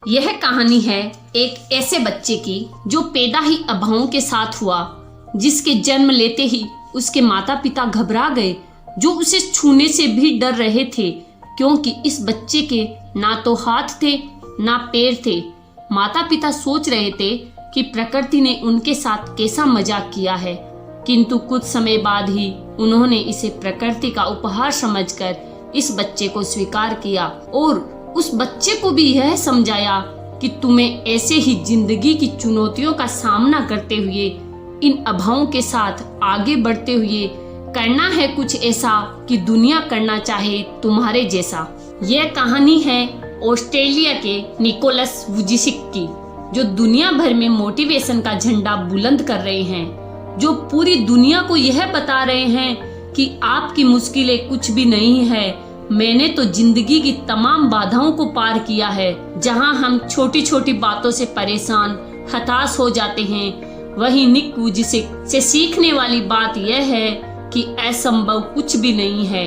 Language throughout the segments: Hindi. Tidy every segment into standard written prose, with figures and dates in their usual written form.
यह कहानी है एक ऐसे बच्चे की जो पैदा ही अभावों के साथ हुआ, जिसके जन्म लेते ही उसके माता पिता घबरा गए, जो उसे छूने से भी डर रहे थे, क्योंकि इस बच्चे के ना तो हाथ थे ना पैर थे। माता पिता सोच रहे थे कि प्रकृति ने उनके साथ कैसा मजाक किया है, किंतु कुछ समय बाद ही उन्होंने इसे प्रकृति का उपहार समझकर इस बच्चे को स्वीकार किया और उस बच्चे को भी यह समझाया कि तुम्हें ऐसे ही जिंदगी की चुनौतियों का सामना करते हुए इन अभावों के साथ आगे बढ़ते हुए करना है कुछ ऐसा कि दुनिया करना चाहे तुम्हारे जैसा। यह कहानी है ऑस्ट्रेलिया के निकोलस वुजिसिक की, जो दुनिया भर में मोटिवेशन का झंडा बुलंद कर रहे हैं, जो पूरी दुनिया को यह बता रहे हैं कि आपकी मुश्किलें कुछ भी नहीं है। मैंने तो जिंदगी की तमाम बाधाओं को पार किया है। जहां हम छोटी छोटी बातों से परेशान हताश हो जाते हैं, वहीं निक वुजिसिक से सीखने वाली बात यह है कि असंभव कुछ भी नहीं है।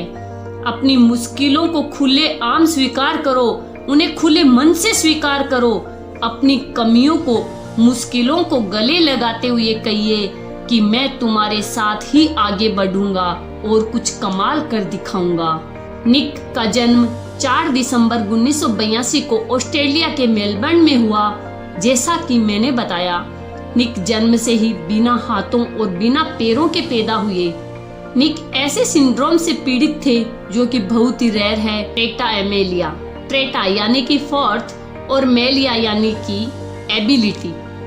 अपनी मुश्किलों को खुले आम स्वीकार करो, उन्हें खुले मन से स्वीकार करो। अपनी कमियों को, मुश्किलों को गले लगाते हुए कहिए कि मैं तुम्हारे साथ ही आगे बढ़ूंगा और कुछ कमाल कर दिखाऊंगा। निक का जन्म 4 दिसंबर 1982 को ऑस्ट्रेलिया के मेलबर्न में हुआ। जैसा कि मैंने बताया, निक जन्म से ही बिना हाथों और बिना पैरों के पैदा हुए। निक ऐसे सिंड्रोम से पीड़ित थे जो कि बहुत ही रेयर है, ट्रेटा एमेलिया। ट्रेटा यानी कि फोर्थ और मेलिया यानी कि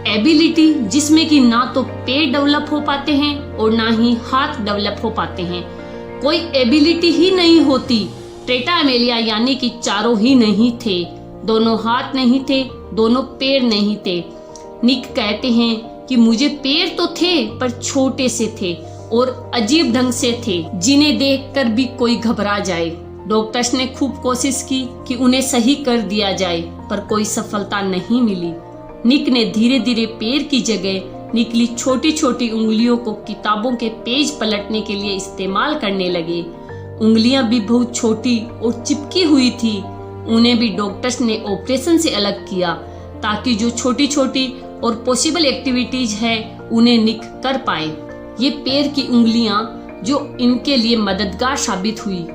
एबिलिटी, जिसमें कि ना तो पैर डेवलप हो पाते हैं और ना ही हाथ डेवलप हो पाते हैं। कोई एबिलिटी ही नहीं होती। ट्रेटा एमेलिया यानी कि चारों ही नहीं थे, दोनों हाथ नहीं थे, दोनों पैर नहीं थे। निक कहते हैं कि मुझे पैर तो थे पर छोटे से थे और अजीब ढंग से थे, जिन्हें देखकर भी कोई घबरा जाए। डॉक्टर्स ने खूब कोशिश की कि उन्हें सही कर दिया जाए, पर कोई सफलता नहीं मिली। निक ने धीरे धीरे पैर की जगह निकली छोटी छोटी उंगलियों को किताबों के पेज पलटने के लिए इस्तेमाल करने लगे। उंगलियां भी बहुत छोटी और चिपकी हुई थी। उन्हें भी डॉक्टर्स ने ऑपरेशन से अलग किया, ताकि जो छोटी छोटी और पॉसिबल एक्टिविटीज है उन्हें निक कर पाए। ये पैर की उंगलियां जो इनके लिए मददगार साबित हुई,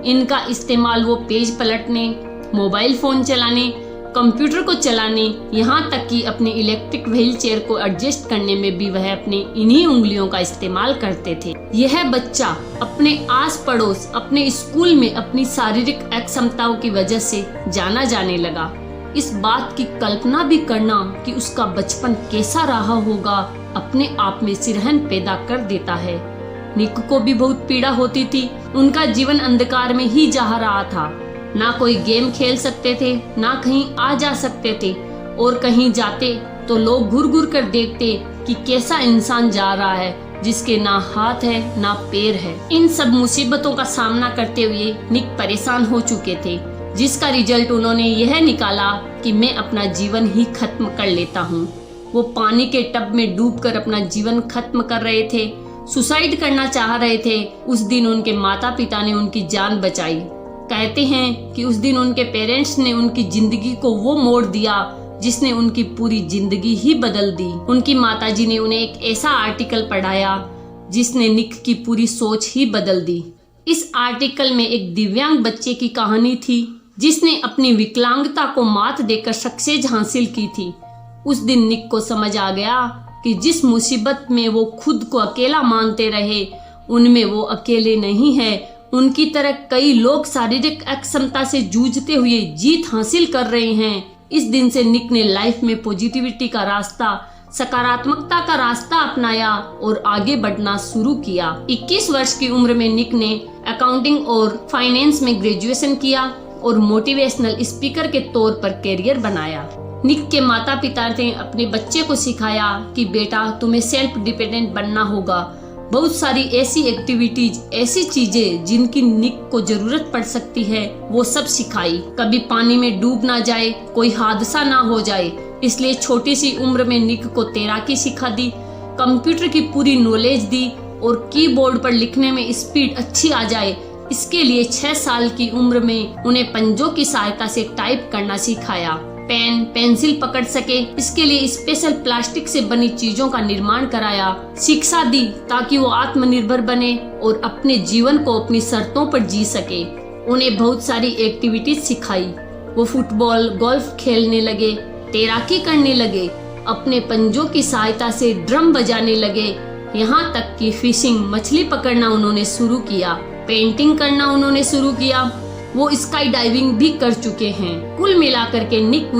इनका इस्तेमाल वो पेज पलटने, मोबाइल फोन चलाने, कंप्यूटर को चलाने, यहाँ तक कि अपने इलेक्ट्रिक व्हील चेयर को एडजस्ट करने में भी वह अपनी इन्हीं उंगलियों का इस्तेमाल करते थे। यह बच्चा अपने आस पड़ोस, अपने स्कूल में अपनी शारीरिक अक्षमताओं की वजह से जाना जाने लगा। इस बात की कल्पना भी करना कि उसका बचपन कैसा रहा होगा अपने आप में सिरहन पैदा कर देता है। निक को भी बहुत पीड़ा होती थी। उनका जीवन अंधकार में ही जा रहा था। ना कोई गेम खेल सकते थे, ना कहीं आ जा सकते थे, और कहीं जाते तो लोग घूर घूर कर देखते कि कैसा इंसान जा रहा है जिसके ना हाथ है ना पैर है। इन सब मुसीबतों का सामना करते हुए निक परेशान हो चुके थे, जिसका रिजल्ट उन्होंने यह निकाला कि मैं अपना जीवन ही खत्म कर लेता हूँ। वो पानी के टब में डूबकर अपना जीवन खत्म कर रहे थे, सुसाइड करना चाह रहे थे। उस दिन उनके माता पिता ने उनकी जान बचाई। कहते हैं कि उस दिन उनके पेरेंट्स ने उनकी जिंदगी को वो मोड़ दिया जिसने उनकी पूरी जिंदगी ही बदल दी। उनकी माताजी ने उन्हें एक ऐसा आर्टिकल पढ़ाया जिसने निक की पूरी सोच ही बदल दी। इस आर्टिकल में एक दिव्यांग बच्चे की कहानी थी, जिसने अपनी विकलांगता को मात देकर सक्सेस हासिल की थी। उस दिन निक को समझ आ गया कि जिस मुसीबत में वो खुद को अकेला मानते रहे, उनमें वो अकेले नहीं है। उनकी तरह कई लोग शारीरिक अक्षमता से जूझते हुए जीत हासिल कर रहे हैं। इस दिन से निक ने लाइफ में पॉजिटिविटी का रास्ता, सकारात्मकता का रास्ता अपनाया और आगे बढ़ना शुरू किया। 21 वर्ष की उम्र में निक ने अकाउंटिंग और फाइनेंस में ग्रेजुएशन किया और मोटिवेशनल स्पीकर के तौर पर कैरियर बनाया। निक के माता पिता ने अपने बच्चे को सिखाया कि बेटा, तुम्हें सेल्फ डिपेंडेंट बनना होगा। बहुत सारी ऐसी एक्टिविटीज, ऐसी चीजें जिनकी निक को जरूरत पड़ सकती है, वो सब सिखाई। कभी पानी में डूब ना जाए, कोई हादसा ना हो जाए, इसलिए छोटी सी उम्र में निक को तैराकी सिखा दी, कंप्यूटर की पूरी नॉलेज दी और कीबोर्ड पर लिखने में स्पीड अच्छी आ जाए, इसके लिए 6 साल की उम्र में उन्हें पंजों की सहायता से टाइप करना सिखाया। पेन पेंसिल पकड़ सके, इसके लिए स्पेशल प्लास्टिक से बनी चीजों का निर्माण कराया। शिक्षा दी ताकि वो आत्मनिर्भर बने और अपने जीवन को अपनी शर्तों पर जी सके। उन्हें बहुत सारी एक्टिविटीज सिखाई। वो फुटबॉल गोल्फ खेलने लगे, तैराकी करने लगे, अपने पंजों की सहायता से ड्रम बजाने लगे, यहाँ तक कि फिशिंग मछली पकड़ना उन्होंने शुरू किया, पेंटिंग करना उन्होंने शुरू किया। वो स्काई डाइविंग भी कर चुके हैं। कुल मिलाकर के निक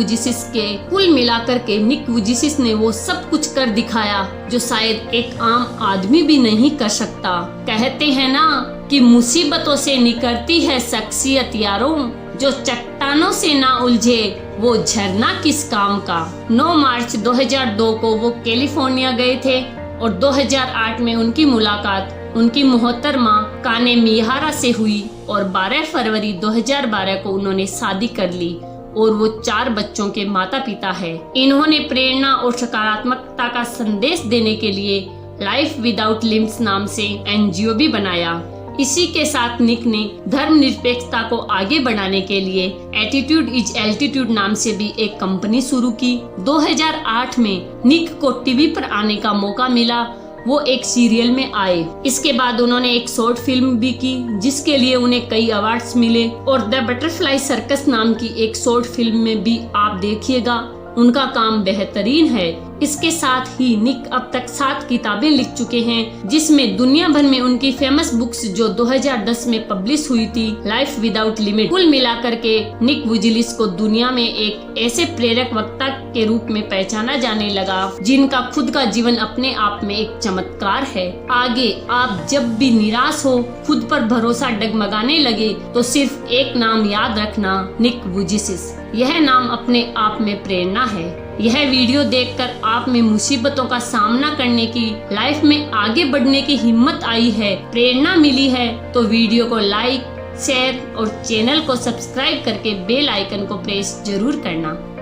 वुजिसिस ने वो सब कुछ कर दिखाया जो शायद एक आम आदमी भी नहीं कर सकता। कहते हैं ना कि मुसीबतों से निकलती है शख्सियत यारों, जो चट्टानों से ना उलझे वो झरना किस काम का। 9 मार्च 2002 को वो कैलिफोर्निया गए थे और 2008 में उनकी मुलाकात उनकी मोहतरमा काने मिहारा से हुई और 12 फरवरी 2012 को उन्होंने शादी कर ली और वो 4 बच्चों के माता पिता है। इन्होंने प्रेरणा और सकारात्मकता का संदेश देने के लिए लाइफ विदाउट लिम्स नाम से NGO भी बनाया। इसी के साथ निक ने धर्मनिरपेक्षता को आगे बढ़ाने के लिए एटीट्यूड इज एल्टीट्यूड नाम से भी एक कंपनी शुरू की। 2008 में निक को टीवी पर आने का मौका मिला। वो एक सीरियल में आए। इसके बाद उन्होंने एक शॉर्ट फिल्म भी की जिसके लिए उन्हें कई अवार्ड्स मिले और द बटरफ्लाई सर्कस नाम की एक शॉर्ट फिल्म में भी आप देखिएगा। उनका काम बेहतरीन है। इसके साथ ही निक अब तक 7 किताबें लिख चुके हैं जिसमें दुनिया भर में उनकी फेमस बुक्स जो 2010 में पब्लिश हुई थी लाइफ विदाउट लिमिट। कुल मिलाकर के निक वुजिलिस को दुनिया में एक ऐसे प्रेरक वक्ता के रूप में पहचाना जाने लगा जिनका खुद का जीवन अपने आप में एक चमत्कार है। आगे आप जब भी निराश हो, खुद पर भरोसा डगमगाने लगे तो सिर्फ एक नाम याद रखना, निक वुजिसिस। यह नाम अपने आप में प्रेरणा है। यह वीडियो देखकर आप में मुसीबतों का सामना करने की, लाइफ में आगे बढ़ने की हिम्मत आई है, प्रेरणा मिली है तो वीडियो को लाइक, शेयर और चैनल को सब्सक्राइब करके बेल आइकन को प्रेस जरूर करना।